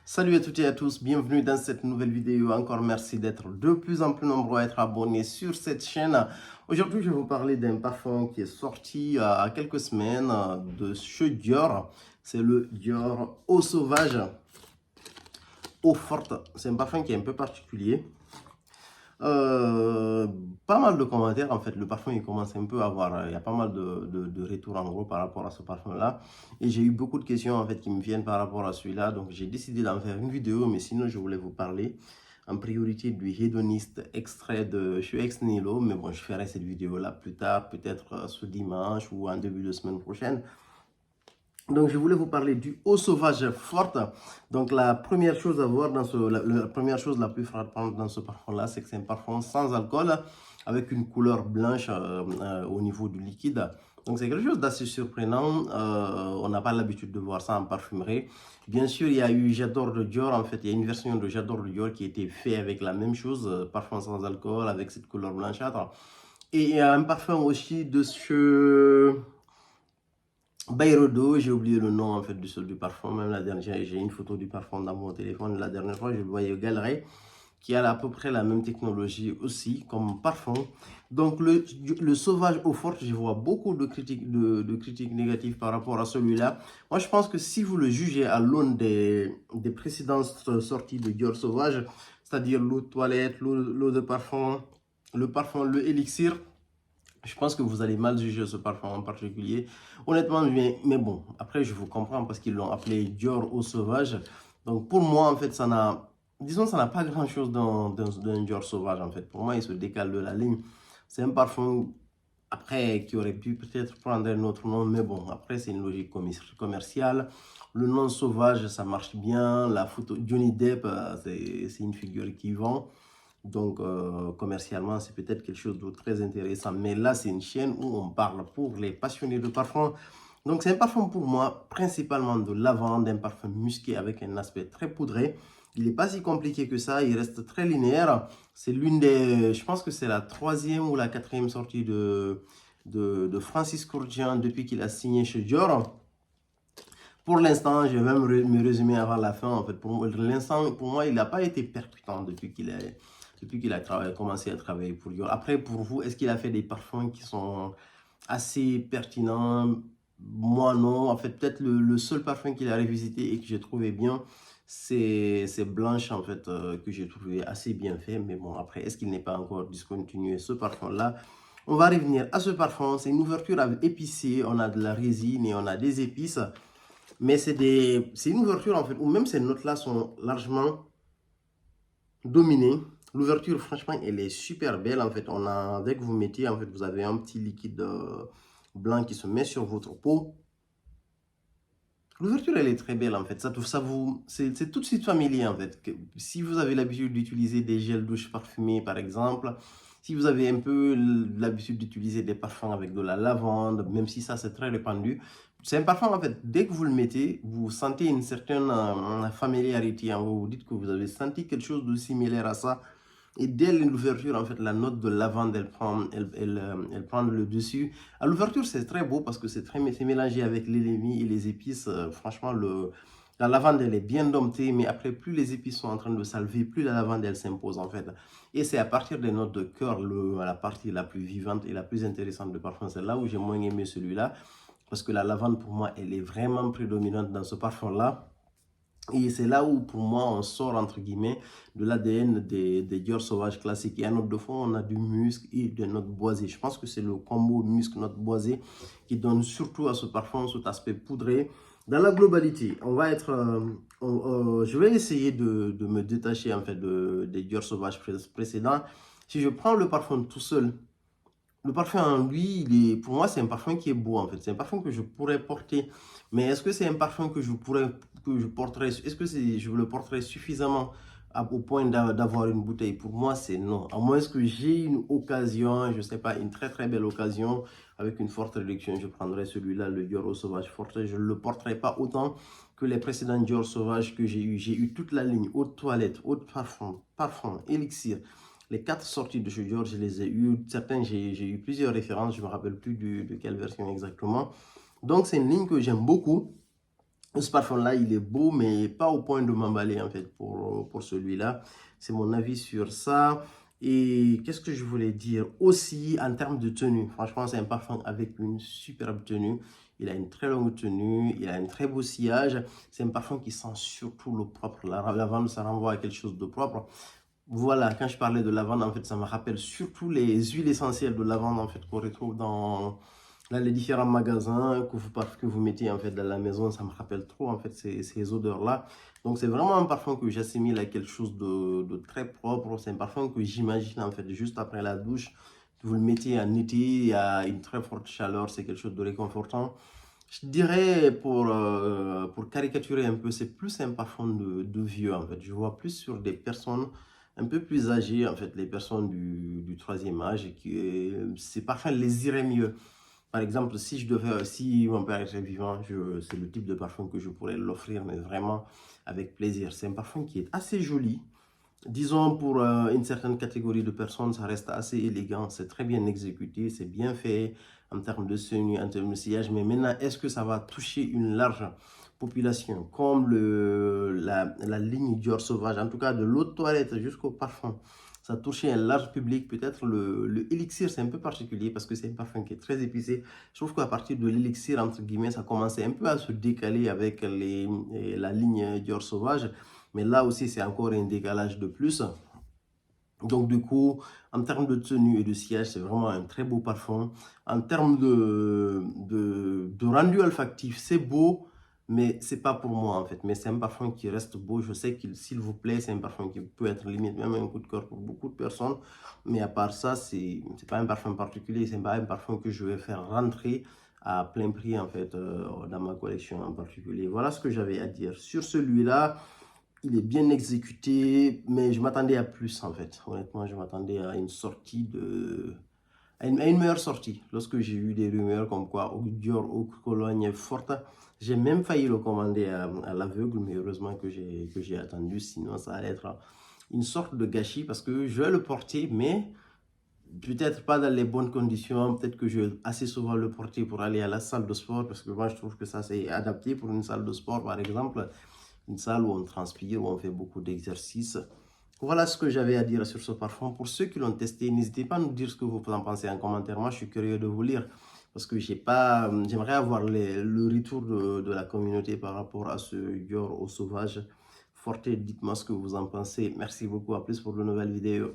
Salut à toutes et à tous, bienvenue dans cette nouvelle vidéo. Encore merci d'être de plus en plus nombreux à être abonnés sur cette chaîne. Aujourd'hui, je vais vous parler d'un parfum qui est sorti il y a quelques semaines de chez Dior. C'est le Dior Eau Sauvage, Eau Forte. C'est un parfum qui est un peu particulier. Euh, Pas mal de commentaires en fait. Le parfum il commence un peu à avoir, il y a pas mal de retours en gros par rapport à ce parfum là, et j'ai eu beaucoup de questions en fait qui me viennent par rapport à celui-là, donc j'ai décidé d'en faire une vidéo. Mais sinon je voulais vous parler en priorité du Hédoniste extrait de chez Ex Nihilo, mais bon, je ferai cette vidéo là plus tard, peut-être ce dimanche ou en début de semaine prochaine. Donc, je voulais vous parler du Eau Sauvage Forte. Donc, la première chose à voir dans la première chose la plus frappante dans ce parfum-là, c'est que c'est un parfum sans alcool, avec une couleur blanche au niveau du liquide. Donc, c'est quelque chose d'assez surprenant. On n'a pas l'habitude de voir ça en parfumerie. Bien sûr, il y a eu J'adore de Dior. En fait, il y a une version de J'adore de Dior qui a été faite avec la même chose, parfum sans alcool, avec cette couleur blanchâtre. Et il y a un parfum aussi de ce Bayrodo, j'ai oublié le nom en fait du parfum. Même la dernière, j'ai une photo du parfum dans mon téléphone. La dernière fois, je le voyais au Galerie, qui a à peu près la même technologie aussi comme parfum. Donc le sauvage eau forte, je vois beaucoup de critiques négatives par rapport à celui-là. Moi, je pense que si vous le jugez à l'aune des précédentes sorties de Dior Sauvage, c'est-à-dire l'eau de toilette, l'eau de parfum, le élixir, je pense que vous allez mal juger ce parfum en particulier. Honnêtement, mais bon, après, je vous comprends parce qu'ils l'ont appelé Dior Eau Sauvage. Donc, pour moi, en fait, disons, ça n'a pas grand-chose d'un Dior Sauvage, en fait. Pour moi, il se décale de la ligne. C'est un parfum, après, qui aurait pu peut-être prendre un autre nom, mais bon, après, c'est une logique commerciale. Le nom Sauvage, ça marche bien. La photo Johnny Depp, c'est une figure qui vend. Donc, commercialement, c'est peut-être quelque chose de très intéressant. Mais là, c'est une chaîne où on parle pour les passionnés de parfum. Donc, c'est un parfum pour moi, principalement de lavande, un parfum musqué avec un aspect très poudré. Il n'est pas si compliqué que ça, il reste très linéaire. C'est je pense que c'est la troisième ou la quatrième sortie de Francis Kurkdjian depuis qu'il a signé chez Dior. Pour l'instant, je vais même me résumer avant la fin. En fait, pour l'instant, pour moi, il n'a pas été percutant depuis qu'il a commencé à travailler pour Dior. Après, pour vous, est-ce qu'il a fait des parfums qui sont assez pertinents? Moi, non. En fait, peut-être le seul parfum qu'il a revisité et que j'ai trouvé bien, c'est Blanche, en fait, que j'ai trouvé assez bien fait. Mais bon, après, est-ce qu'il n'est pas encore discontinué ce parfum-là? On va revenir à ce parfum. C'est une ouverture épicée. On a de la résine et on a des épices. Mais c'est une ouverture, en fait, où même ces notes-là sont largement dominées. L'ouverture, franchement, elle est super belle, en fait. Dès que vous mettez, en fait, vous avez un petit liquide blanc qui se met sur votre peau. L'ouverture, elle est très belle, en fait. C'est tout de suite familier, en fait. Si vous avez l'habitude d'utiliser des gels douche parfumés, par exemple, si vous avez un peu l'habitude d'utiliser des parfums avec de la lavande, même si ça, c'est très répandu, c'est un parfum, en fait, dès que vous le mettez, vous sentez une certaine familiarité. Hein. Vous vous dites que vous avez senti quelque chose de similaire à ça. Et dès l'ouverture, en fait, la note de lavande, elle prend le dessus. À l'ouverture, c'est très beau parce que c'est mélangé avec l'élémie et les épices. Franchement, la lavande, elle est bien domptée, mais après, plus les épices sont en train de salver, plus la lavande, elle s'impose, en fait. Et c'est à partir des notes de cœur, la partie la plus vivante et la plus intéressante de parfum. C'est là où j'ai moins aimé celui-là, parce que la lavande, pour moi, elle est vraiment prédominante dans ce parfum-là. Et c'est là où, pour moi, on sort, entre guillemets, de l'ADN des Dior sauvages classiques. Et à note de fond, on a du musc et des notes boisées. Je pense que c'est le combo musc-note boisée qui donne surtout à ce parfum cet aspect poudré. Dans la globalité, je vais essayer de me détacher, en fait, des Dior sauvages précédents. Si je prends le parfum tout seul, le parfum en lui, pour moi, c'est un parfum qui est beau, en fait. C'est un parfum que je pourrais porter. Mais est-ce que c'est un parfum que je porterais, est-ce que je le porterais suffisamment au point d'avoir une bouteille? Pour moi, c'est non. À moins que j'ai une occasion, je ne sais pas, une très très belle occasion avec une forte réduction, je prendrais celui-là, le Dior Eau Sauvage Forte. Je ne le porterai pas autant que les précédents Dior Sauvage que j'ai eu. J'ai eu toute la ligne, eau de toilette, eau de parfum, élixir. Les 4 sorties de chez Dior, je les ai eues. Certains, j'ai eu plusieurs références. Je ne me rappelle plus de quelle version exactement. Donc, c'est une ligne que j'aime beaucoup. Ce parfum-là, il est beau, mais pas au point de m'emballer en fait pour celui-là. C'est mon avis sur ça. Et qu'est-ce que je voulais dire aussi en termes de tenue? Franchement, c'est un parfum avec une superbe tenue. Il a une très longue tenue, il a un très beau sillage. C'est un parfum qui sent surtout le propre. La lavande, ça renvoie à quelque chose de propre. Voilà, quand je parlais de lavande, en fait, ça me rappelle surtout les huiles essentielles de lavande, en fait, qu'on retrouve dans les différents magasins que vous mettez, en fait, dans la maison. Ça me rappelle trop, en fait, ces odeurs-là. Donc, c'est vraiment un parfum que j'assimile à quelque chose de très propre. C'est un parfum que j'imagine, en fait, juste après la douche. Vous le mettez en été, il y a une très forte chaleur, c'est quelque chose de réconfortant. Je dirais, pour caricaturer un peu, c'est plus un parfum de vieux, en fait. Je vois plus sur des personnes un peu plus âgées, en fait, les personnes du troisième âge, et qui, ces parfums les iraient mieux. Par exemple, si mon père était vivant, c'est le type de parfum que je pourrais l'offrir, mais vraiment avec plaisir. C'est un parfum qui est assez joli. Disons, pour une certaine catégorie de personnes, ça reste assez élégant, c'est très bien exécuté, c'est bien fait en termes de tenue, en termes de sillage. Mais maintenant, est-ce que ça va toucher une large population, comme la ligne Dior Sauvage, en tout cas de l'eau de toilette jusqu'au parfum? Ça a touché un large public. Peut-être le élixir, c'est un peu particulier parce que c'est un parfum qui est très épicé. Je trouve qu'à partir de l'élixir, entre guillemets, ça commençait un peu à se décaler avec la ligne Dior Sauvage. Mais là aussi, c'est encore un décalage de plus. Donc, du coup, en termes de tenue et de sillage, c'est vraiment un très beau parfum. En termes de rendu olfactif, c'est beau, mais c'est pas pour moi en fait. Mais c'est un parfum qui reste beau. Je sais qu'il, s'il vous plaît, c'est un parfum qui peut être limite même un coup de cœur pour beaucoup de personnes. Mais à part ça, c'est pas un parfum particulier. C'est pas un parfum que je vais faire rentrer à plein prix en fait dans ma collection en particulier. Voilà ce que j'avais à dire sur celui-là. Il est bien exécuté, mais je m'attendais à plus en fait. Honnêtement, je m'attendais à une sortie à une meilleure sortie. Lorsque j'ai eu des rumeurs comme quoi Dior ou Cologne est forte, j'ai même failli le commander à l'aveugle, mais heureusement que j'ai attendu, sinon ça allait être une sorte de gâchis parce que je vais le porter, mais peut-être pas dans les bonnes conditions. Peut-être que je vais assez souvent le porter pour aller à la salle de sport parce que moi je trouve que ça c'est adapté pour une salle de sport par exemple, une salle où on transpire, où on fait beaucoup d'exercices. Voilà ce que j'avais à dire sur ce parfum. Pour ceux qui l'ont testé, n'hésitez pas à nous dire ce que vous en pensez en commentaire. Moi, je suis curieux de vous lire parce que j'aimerais avoir le retour de la communauté par rapport à ce Dior au sauvage. Forte, dites-moi ce que vous en pensez. Merci beaucoup. À plus pour de nouvelles vidéos.